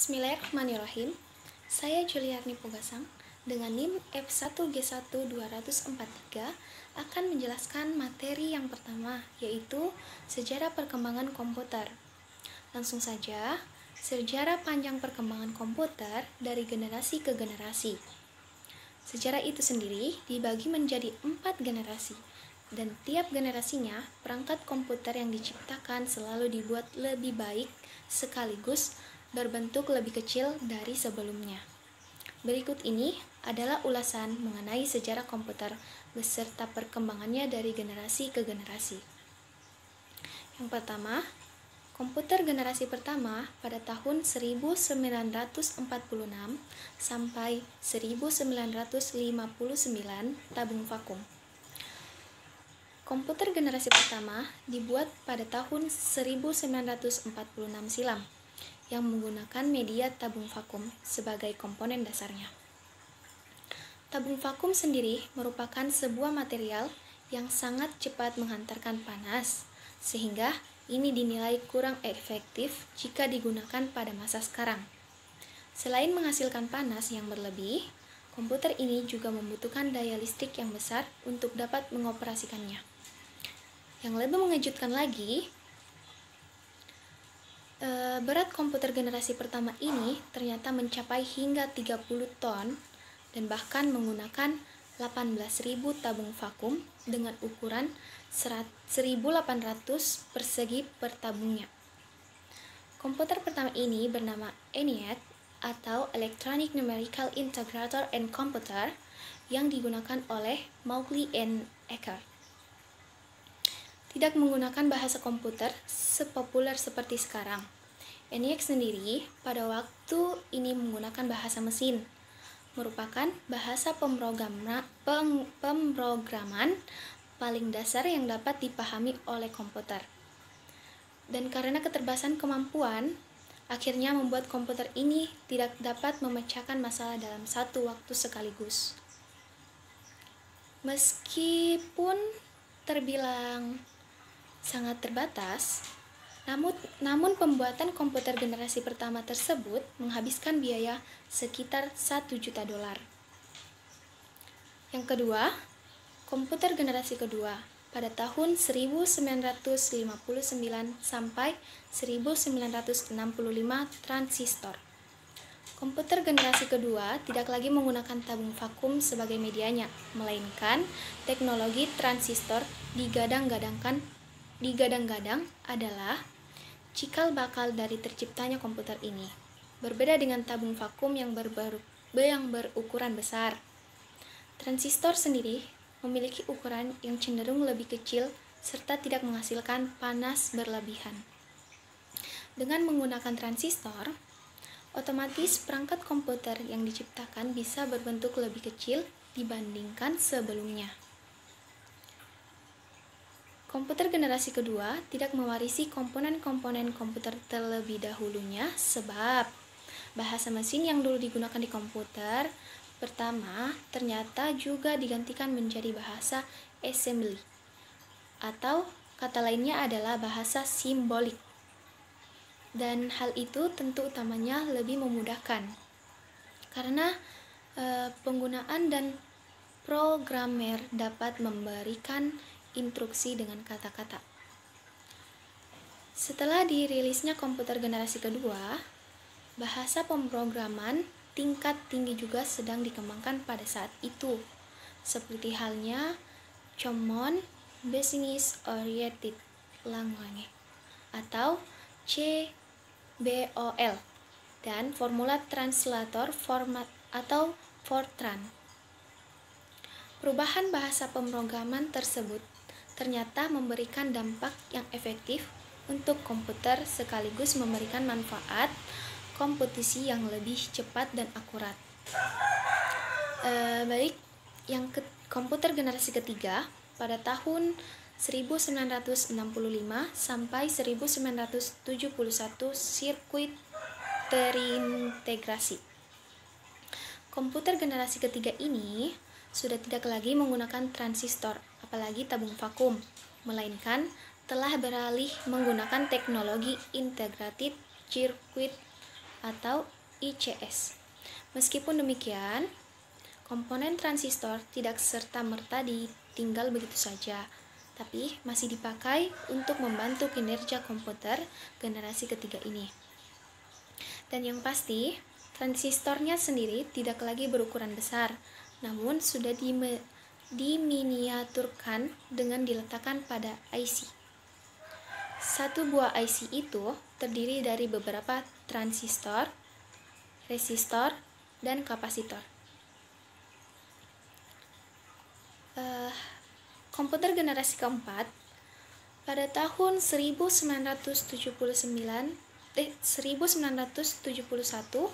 Bismillahirrahmanirrahim. Saya Juliarni Pogasang dengan NIM F1G1 243 akan menjelaskan materi yang pertama, yaitu sejarah perkembangan komputer. Langsung saja, sejarah panjang perkembangan komputer dari generasi ke generasi. Sejarah itu sendiri dibagi menjadi 4 generasi, dan tiap generasinya perangkat komputer yang diciptakan selalu dibuat lebih baik sekaligus berbentuk lebih kecil dari sebelumnya. Berikut ini adalah ulasan mengenai sejarah komputer beserta perkembangannya dari generasi ke generasi. Yang pertama, komputer generasi pertama pada tahun 1946 sampai 1959 tabung vakum. Komputer generasi pertama dibuat pada tahun 1946 silam, yang menggunakan media tabung vakum sebagai komponen dasarnya. Tabung vakum sendiri merupakan sebuah material yang sangat cepat menghantarkan panas, sehingga ini dinilai kurang efektif jika digunakan pada masa sekarang. Selain menghasilkan panas yang berlebih, komputer ini juga membutuhkan daya listrik yang besar untuk dapat mengoperasikannya. Yang lebih mengejutkan lagi, berat komputer generasi pertama ini ternyata mencapai hingga 30 ton dan bahkan menggunakan 18.000 tabung vakum dengan ukuran 1.800 persegi per tabungnya. Komputer pertama ini bernama ENIAC atau Electronic Numerical Integrator and Computer yang digunakan oleh Mauchly and Eckert. Tidak menggunakan bahasa komputer sepopuler seperti sekarang. ENIAC sendiri pada waktu ini menggunakan bahasa mesin, merupakan bahasa pemrograman paling dasar yang dapat dipahami oleh komputer. Dan karena keterbatasan kemampuan, akhirnya membuat komputer ini tidak dapat memecahkan masalah dalam satu waktu sekaligus. Meskipun terbilang sangat terbatas, namun pembuatan komputer generasi pertama tersebut menghabiskan biaya sekitar $1 juta. Yang kedua, komputer generasi kedua pada tahun 1959 sampai 1965 transistor. Komputer generasi kedua tidak lagi menggunakan tabung vakum sebagai medianya, melainkan teknologi transistor digadang-gadang adalah cikal bakal dari terciptanya komputer ini. Berbeda dengan tabung vakum yang berukuran besar, transistor sendiri memiliki ukuran yang cenderung lebih kecil serta tidak menghasilkan panas berlebihan. Dengan menggunakan transistor, otomatis perangkat komputer yang diciptakan bisa berbentuk lebih kecil dibandingkan sebelumnya. Komputer generasi kedua tidak mewarisi komponen-komponen komputer terlebih dahulunya sebab bahasa mesin yang dulu digunakan di komputer pertama ternyata juga digantikan menjadi bahasa assembly, atau kata lainnya adalah bahasa simbolik. Dan hal itu tentu utamanya lebih memudahkan karena penggunaan dan programmer dapat memberikan instruksi dengan kata-kata. Setelah dirilisnya komputer generasi kedua, bahasa pemrograman tingkat tinggi juga sedang dikembangkan pada saat itu, seperti halnya Common Business Oriented Language atau CBOL dan Formula Translator Format atau Fortran. Perubahan bahasa pemrograman tersebut ternyata memberikan dampak yang efektif untuk komputer sekaligus memberikan manfaat komputasi yang lebih cepat dan akurat. Komputer generasi ketiga pada tahun 1965 sampai 1971 sirkuit terintegrasi. Komputer generasi ketiga ini sudah tidak lagi menggunakan transistor, apalagi tabung vakum, melainkan telah beralih menggunakan teknologi integrated circuit atau ICS. Meskipun demikian, komponen transistor tidak serta-merta ditinggal begitu saja, tapi masih dipakai untuk membantu kinerja komputer generasi ketiga ini. Dan yang pasti, transistornya sendiri tidak lagi berukuran besar, namun sudah diminiaturkan dengan diletakkan pada IC. Satu buah IC itu terdiri dari beberapa transistor, resistor, dan kapasitor. Komputer generasi keempat pada tahun 1971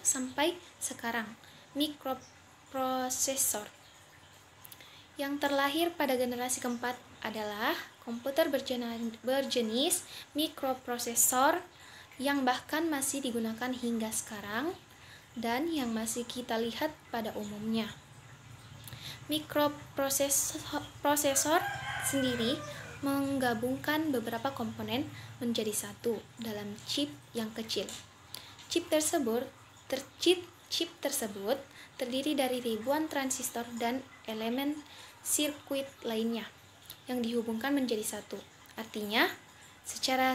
sampai sekarang, mikroprosesor. Yang terlahir pada generasi keempat adalah komputer berjenis mikroprosesor yang bahkan masih digunakan hingga sekarang dan yang masih kita lihat pada umumnya. Mikroprosesor sendiri menggabungkan beberapa komponen menjadi satu dalam chip yang kecil. Chip tersebut terdiri dari ribuan transistor dan elemen sirkuit lainnya yang dihubungkan menjadi satu. Artinya, secara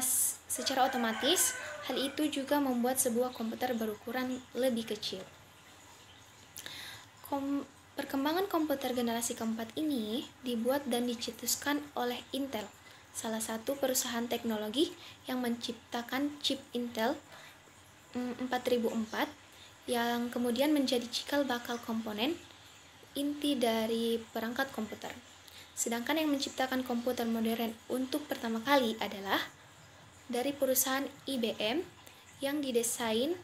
otomatis, hal itu juga membuat sebuah komputer berukuran lebih kecil. Perkembangan komputer generasi keempat ini dibuat dan dicetuskan oleh Intel, salah satu perusahaan teknologi yang menciptakan chip Intel 4004 yang kemudian menjadi cikal bakal komponen inti dari perangkat komputer. Sedangkan yang menciptakan komputer modern untuk pertama kali adalah dari perusahaan IBM yang didesain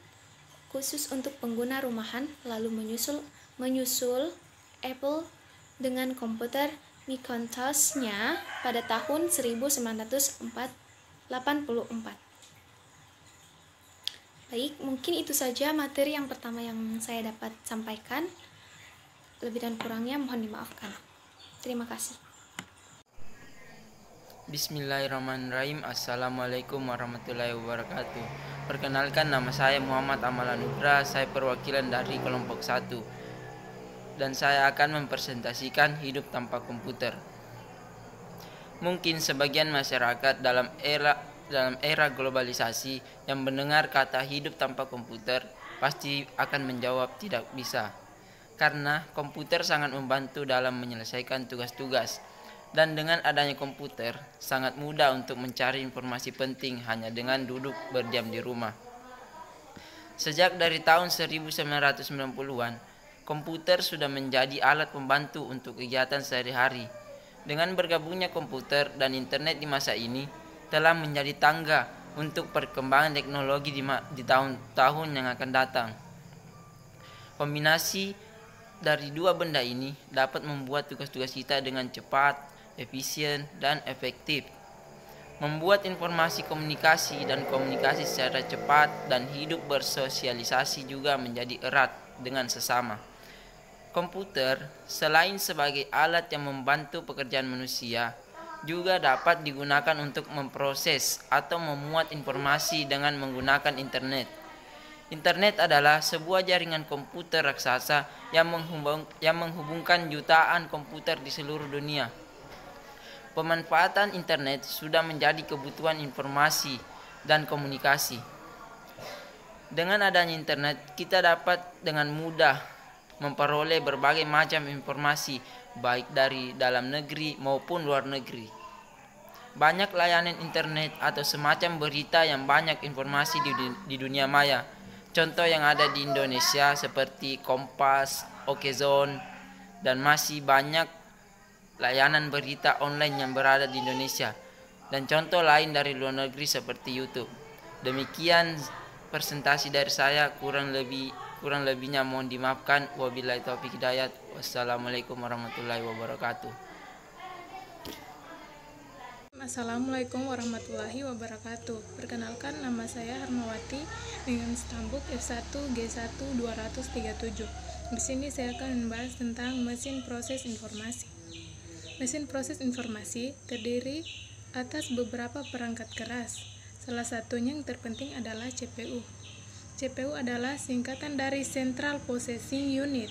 khusus untuk pengguna rumahan, lalu menyusul Apple dengan komputer Macintosh-nya pada tahun 1984. Baik, mungkin itu saja materi yang pertama yang saya dapat sampaikan. Lebih dan kurangnya mohon dimaafkan. Terima kasih. Bismillahirrahmanirrahim. Assalamualaikum warahmatullahi wabarakatuh. Perkenalkan, nama saya Muhammad Amal Anugrah. Saya perwakilan dari kelompok 1 dan saya akan mempresentasikan hidup tanpa komputer. Mungkin sebagian masyarakat dalam era globalisasi yang mendengar kata hidup tanpa komputer pasti akan menjawab tidak bisa, karena komputer sangat membantu dalam menyelesaikan tugas-tugas. Dan dengan adanya komputer, sangat mudah untuk mencari informasi penting hanya dengan duduk berdiam di rumah. Sejak dari tahun 1990-an, komputer sudah menjadi alat pembantu untuk kegiatan sehari-hari. Dengan bergabungnya komputer dan internet di masa ini, telah menjadi tangga untuk perkembangan teknologi di tahun-tahun yang akan datang. Kombinasi dari dua benda ini dapat membuat tugas-tugas kita dengan cepat, efisien, dan efektif. Membuat informasi komunikasi secara cepat dan hidup bersosialisasi juga menjadi erat dengan sesama. Komputer, selain sebagai alat yang membantu pekerjaan manusia, juga dapat digunakan untuk memproses atau memuat informasi dengan menggunakan internet. Internet adalah sebuah jaringan komputer raksasa yang menghubungkan jutaan komputer di seluruh dunia. Pemanfaatan internet sudah menjadi kebutuhan informasi dan komunikasi. Dengan adanya internet, kita dapat dengan mudah memperoleh berbagai macam informasi, baik dari dalam negeri maupun luar negeri. Banyak layanan internet atau semacam berita yang banyak informasi di dunia maya. Contoh yang ada di Indonesia seperti Kompas, Okezone, dan masih banyak layanan berita online yang berada di Indonesia, dan contoh lain dari luar negeri seperti YouTube. Demikian presentasi dari saya, kurang lebihnya mohon dimaafkan. Wabillahi taufiq hidayat. Wassalamualaikum warahmatullahi wabarakatuh. Assalamualaikum warahmatullahi wabarakatuh. Perkenalkan, nama saya Harmawati dengan stambuk F1G1-237. Di sini saya akan membahas tentang mesin proses informasi. Mesin proses informasi terdiri atas beberapa perangkat keras. Salah satunya yang terpenting adalah CPU. CPU adalah singkatan dari Central Processing Unit,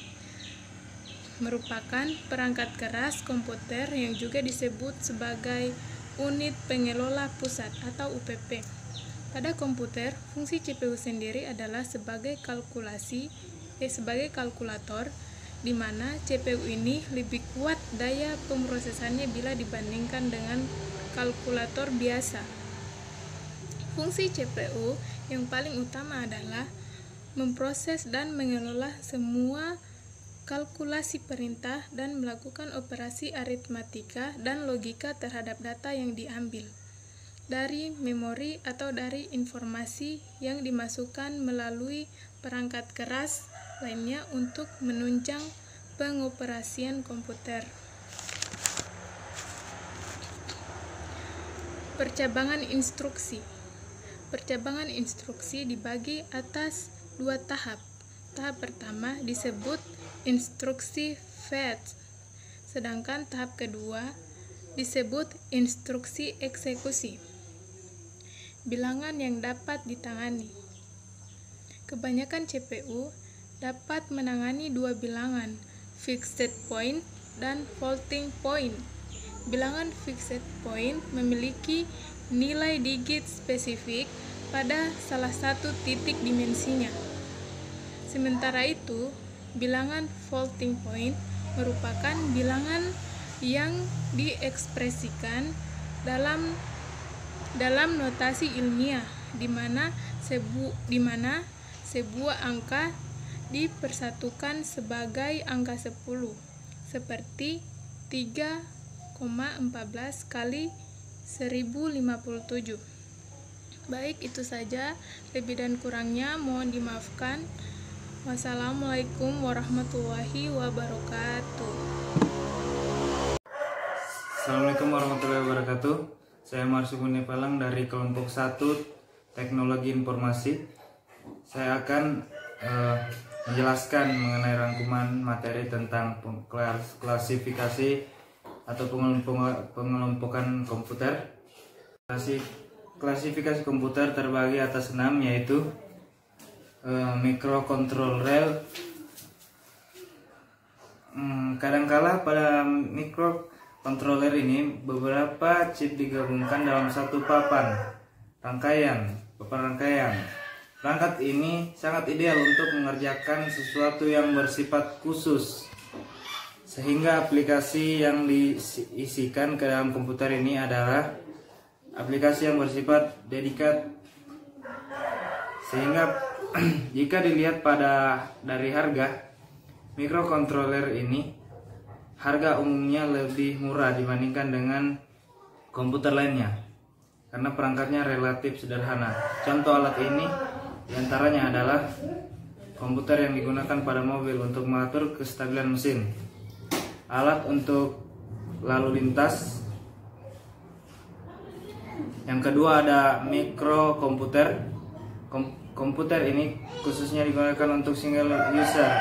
merupakan perangkat keras komputer yang juga disebut sebagai unit pengelola pusat atau UPP. Pada komputer, fungsi CPU sendiri adalah sebagai kalkulator, di mana CPU ini lebih kuat daya pemrosesannya bila dibandingkan dengan kalkulator biasa. Fungsi CPU yang paling utama adalah memproses dan mengelola semua kalkulasi perintah dan melakukan operasi aritmatika dan logika terhadap data yang diambil dari memori atau dari informasi yang dimasukkan melalui perangkat keras lainnya untuk menunjang pengoperasian komputer. Percabangan instruksi. Percabangan instruksi dibagi atas 2 tahap. Tahap pertama disebut instruksi fetch, sedangkan tahap kedua disebut instruksi eksekusi. Bilangan yang dapat ditangani. Kebanyakan CPU dapat menangani 2 bilangan, fixed point dan floating point. Bilangan fixed point memiliki nilai digit spesifik pada salah satu titik dimensinya. Sementara itu, bilangan floating point merupakan bilangan yang diekspresikan dalam notasi ilmiah, di mana sebuah angka dipersatukan sebagai angka 10, seperti 3,14 kali 1057. Baik, itu saja. Lebih dan kurangnya mohon dimaafkan. Wassalamualaikum warahmatullahi wabarakatuh. Assalamualaikum warahmatullahi wabarakatuh. Saya Marsubuni Palang dari kelompok 1 Teknologi Informasi. Saya akan menjelaskan mengenai rangkuman materi tentang klasifikasi atau pengelompokan komputer. Klasifikasi komputer terbagi atas 6, yaitu microcontroller. Kadangkala pada microcontroller ini beberapa chip digabungkan dalam satu papan rangkaian. Perangkat ini sangat ideal untuk mengerjakan sesuatu yang bersifat khusus, sehingga aplikasi yang diisikan ke dalam komputer ini adalah aplikasi yang bersifat dedicated. Sehingga jika dilihat dari harga, microcontroller ini harga umumnya lebih murah dibandingkan dengan komputer lainnya, karena perangkatnya relatif sederhana. Contoh alat ini diantaranya adalah komputer yang digunakan pada mobil untuk mengatur kestabilan mesin, alat untuk lalu lintas. Yang kedua ada mikrokomputer. Komputer ini khususnya digunakan untuk single user,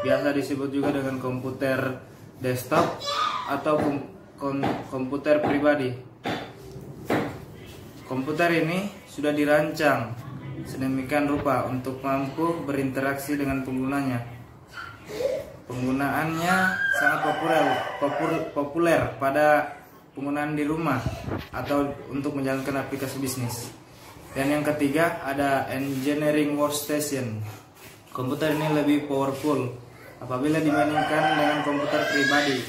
biasa disebut juga dengan komputer desktop atau komputer pribadi. Komputer ini sudah dirancang sedemikian rupa untuk mampu berinteraksi dengan penggunanya. Penggunaannya sangat populer pada penggunaan di rumah atau untuk menjalankan aplikasi bisnis. Dan yang ketiga ada engineering workstation. Komputer ini lebih powerful apabila dibandingkan dengan komputer pribadi.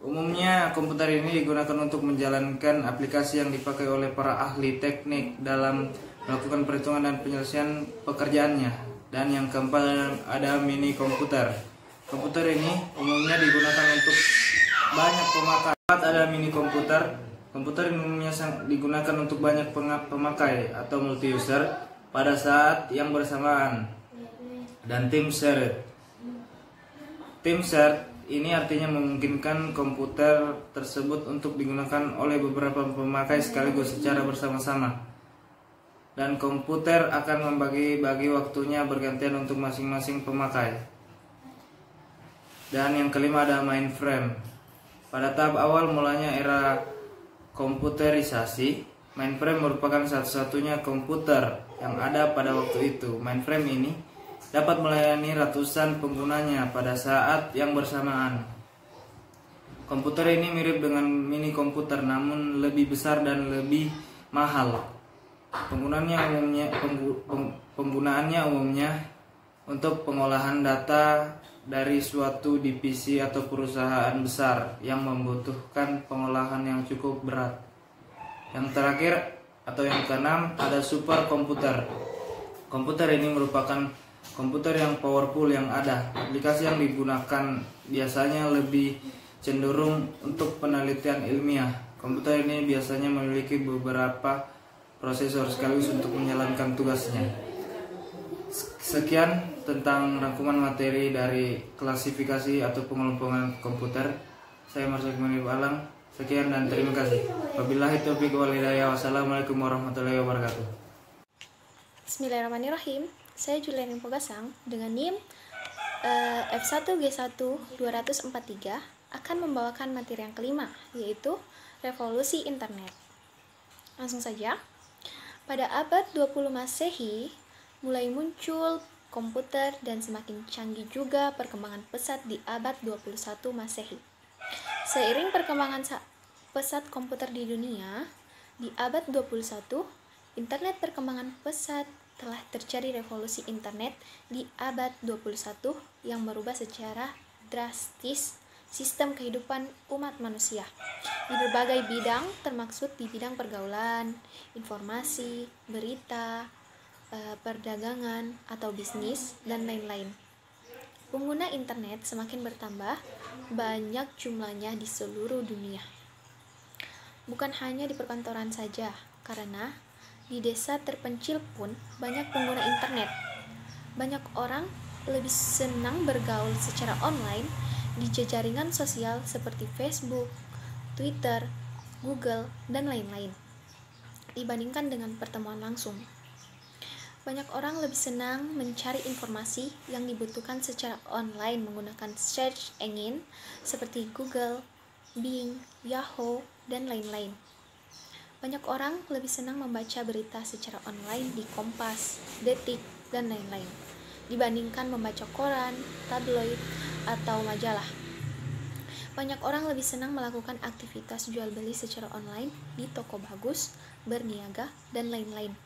Umumnya komputer ini digunakan untuk menjalankan aplikasi yang dipakai oleh para ahli teknik dalam melakukan perhitungan dan penyelesaian pekerjaannya. Dan yang keempat ada mini komputer. Komputer ini umumnya digunakan untuk banyak pemakai. Ada mini komputer. Komputer umumnya digunakan untuk banyak pemakai atau multi user pada saat yang bersamaan. Dan tim shared. Tim shared ini artinya memungkinkan komputer tersebut untuk digunakan oleh beberapa pemakai sekaligus secara bersama-sama. Dan komputer akan membagi waktunya bergantian untuk masing-masing pemakai. Dan yang kelima ada mainframe. Pada tahap awal mulanya era komputerisasi, Mainframe merupakan satu-satunya komputer yang ada pada waktu itu. Mainframe ini dapat melayani ratusan penggunanya pada saat yang bersamaan. Komputer ini mirip dengan mini komputer namun lebih besar dan lebih mahal. Penggunaannya umumnya untuk pengolahan data dari suatu divisi atau perusahaan besar yang membutuhkan pengolahan yang cukup berat. Yang terakhir atau yang keenam ada superkomputer. Komputer ini merupakan komputer yang powerful yang ada. Aplikasi yang digunakan biasanya lebih cenderung untuk penelitian ilmiah. Komputer ini biasanya memiliki beberapa prosesor sekaligus untuk menjalankan tugasnya. Sekian tentang rangkuman materi dari klasifikasi atau pengelompokan komputer. Saya Marsuk Manib Alang. Sekian dan terima kasih. Wabillahi taufiq wal hidayah. Wassalamualaikum warahmatullahi wabarakatuh. Bismillahirrahmanirrahim. Saya Juliani Pogasang dengan NIM F1G1-243 akan membawakan materi yang kelima, yaitu revolusi internet. Langsung saja. Pada abad 20 Masehi, mulai muncul komputer dan semakin canggih juga perkembangan pesat di abad 21 Masehi. Seiring perkembangan pesat komputer di dunia, di abad 21, internet perkembangan pesat telah terjadi revolusi internet di abad 21 yang merubah secara drastis sistem kehidupan umat manusia di berbagai bidang, termaksud di bidang pergaulan, informasi, berita, perdagangan atau bisnis, dan lain-lain. Pengguna internet semakin bertambah banyak jumlahnya di seluruh dunia. Bukan hanya di perkantoran saja, karena di desa terpencil pun banyak pengguna internet. Banyak orang lebih senang bergaul secara online di jejaringan sosial seperti Facebook, Twitter, Google, dan lain-lain dibandingkan dengan pertemuan langsung. Banyak orang lebih senang mencari informasi yang dibutuhkan secara online menggunakan search engine seperti Google, Bing, Yahoo, dan lain-lain. Banyak orang lebih senang membaca berita secara online di Kompas, Detik, dan lain-lain dibandingkan membaca koran, tabloid, atau majalah. Banyak orang lebih senang melakukan aktivitas jual beli secara online di toko bagus, berniaga, dan lain-lain.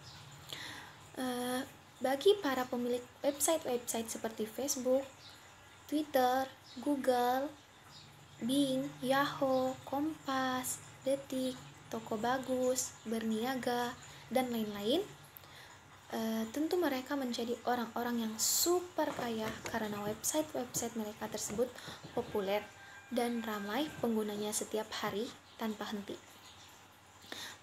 Bagi para pemilik website-website seperti Facebook, Twitter, Google, Bing, Yahoo, Kompas, Detik, toko bagus, berniaga, dan lain-lain, tentu mereka menjadi orang-orang yang super kaya karena website-website mereka tersebut populer dan ramai penggunanya setiap hari tanpa henti.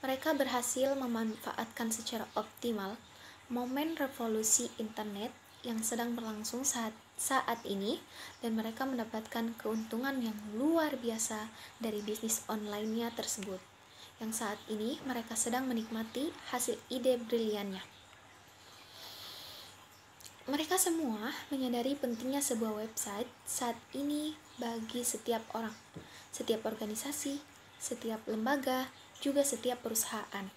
Mereka berhasil memanfaatkan secara optimal momen revolusi internet yang sedang berlangsung saat ini, dan mereka mendapatkan keuntungan yang luar biasa dari bisnis online-nya tersebut, yang saat ini mereka sedang menikmati hasil ide briliannya. Mereka semua menyadari pentingnya sebuah website saat ini bagi setiap orang, setiap organisasi, setiap lembaga, juga setiap perusahaan.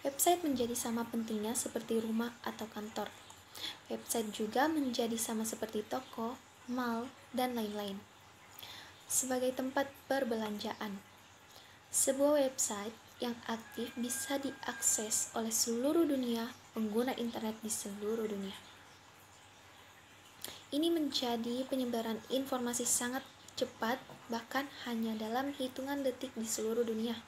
Website menjadi sama pentingnya seperti rumah atau kantor. Website juga menjadi sama seperti toko, mall, dan lain-lain. Sebagai tempat perbelanjaan, sebuah website yang aktif bisa diakses oleh seluruh dunia pengguna internet di seluruh dunia. Ini menjadi penyebaran informasi sangat cepat, bahkan hanya dalam hitungan detik di seluruh dunia.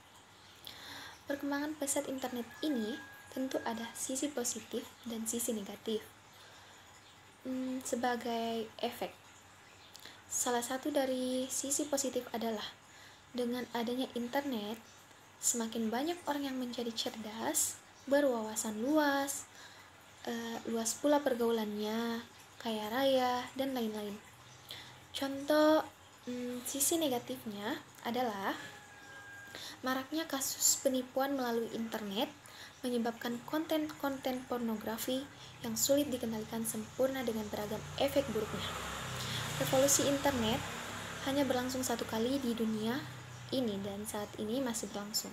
Perkembangan pesat internet ini tentu ada sisi positif dan sisi negatif. Sebagai efek, salah satu dari sisi positif adalah dengan adanya internet, semakin banyak orang yang menjadi cerdas, berwawasan luas, luas pula pergaulannya, kaya raya, dan lain-lain. Contoh sisi negatifnya adalah maraknya kasus penipuan melalui internet menyebabkan konten-konten pornografi yang sulit dikendalikan sempurna dengan beragam efek buruknya. Revolusi internet hanya berlangsung satu kali di dunia ini dan saat ini masih berlangsung.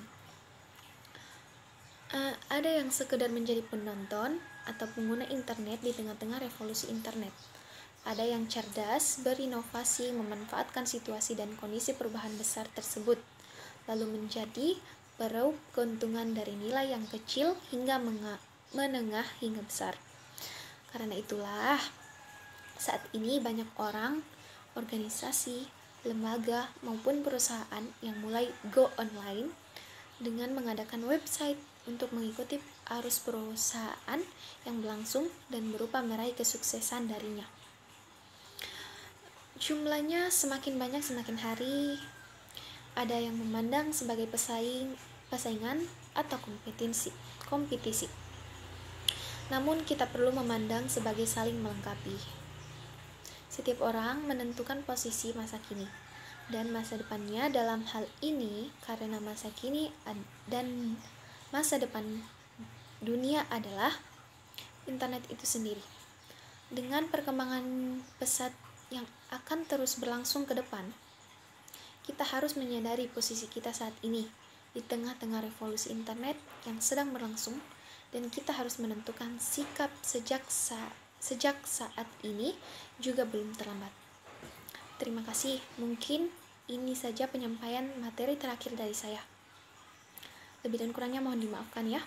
Ada yang sekedar menjadi penonton atau pengguna internet di tengah-tengah revolusi internet. Ada yang cerdas, berinovasi, memanfaatkan situasi dan kondisi perubahan besar tersebut, lalu menjadi beraup keuntungan dari nilai yang kecil hingga menengah hingga besar. Karena itulah, saat ini banyak orang, organisasi, lembaga, maupun perusahaan yang mulai go online dengan mengadakan website untuk mengikuti arus perusahaan yang berlangsung dan berupa meraih kesuksesan darinya. Jumlahnya semakin banyak semakin hari. Ada yang memandang sebagai persaingan atau kompetisi. Namun kita perlu memandang sebagai saling melengkapi. Setiap orang menentukan posisi masa kini dan masa depannya dalam hal ini, karena masa kini dan masa depan dunia adalah internet itu sendiri. Dengan perkembangan pesat yang akan terus berlangsung ke depan, kita harus menyadari posisi kita saat ini di tengah-tengah revolusi internet yang sedang berlangsung, dan kita harus menentukan sikap sejak saat ini juga belum terlambat. Terima kasih. Mungkin ini saja penyampaian materi terakhir dari saya. Lebih dan kurangnya mohon dimaafkan ya.